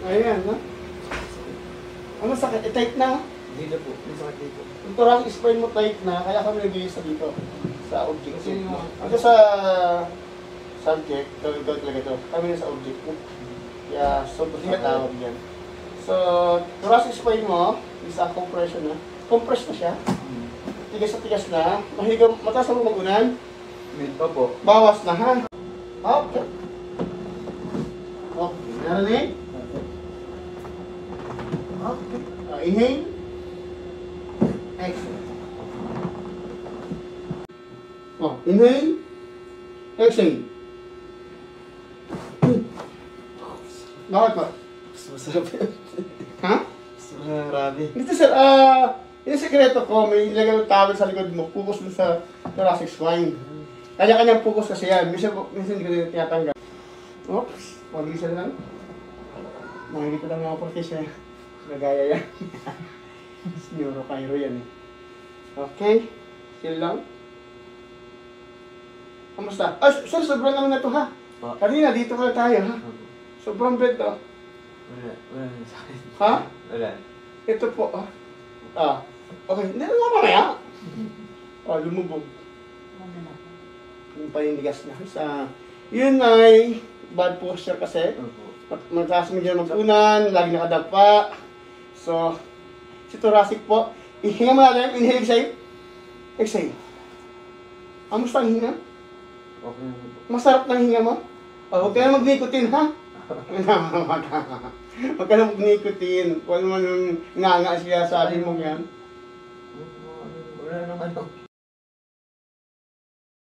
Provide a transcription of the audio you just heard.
Ayan, ha? Ano sakit? E-tight na? Hindi na po. May sakit dito. Yung thoracic spine mo tight na, kaya kami nag-iisa dito. Sa object. Kasi yung... Ito sa subject, gawin talaga ito. Kami na sa object. Kaya, so, tinatawag yan. So, thoracic spine mo, isa compression na. Compress na siya. Tigas na tigas na. Mahiga, mataas na mo magunan. Mid pa po. Bawas na, ha? Okay. Okay, narinig? Okay. Inhale. Exhale. Oh, inhale. Exhale. Bakit pa? Mas masarap yun. Ha? Mas marami. Dito sir, yung sekreto ko, may ilagay ng towel sa likod mo, focus mo sa thoracic spine. Kanya-kanyang focus kasi yan. Minsan hindi ko din tinatanggal. Oops, mag-isa lang. Nakikita lang mga profesyon. Nagaya yan. Neuro-Cairo yan eh. Okay, chill lang. Kamusta? Ah, sir, sobrang lang na to ha. Kanina, dito ka tayo ha. Sobrang bed to. Wala. Wala na sakit. Ha? Wala. Ito po ah. Okay, hindi na mamaya. Lumubog. Yung panindigas niya. Yun ay bad posture kasi. Mataas mo dyan mag-unan, lagi nakadapa. So, si thoracic po. Ihinga mo natin, inhale, exhale. Exhale. Kamusta ang hinga? Okay na po. Masarap ng hinga mo? Huwag ka na mag-nicotine, ha? Huwag ka na mag-nicotine. Kung ano man yung nga siya, sabi mo yan. Wala naman ako.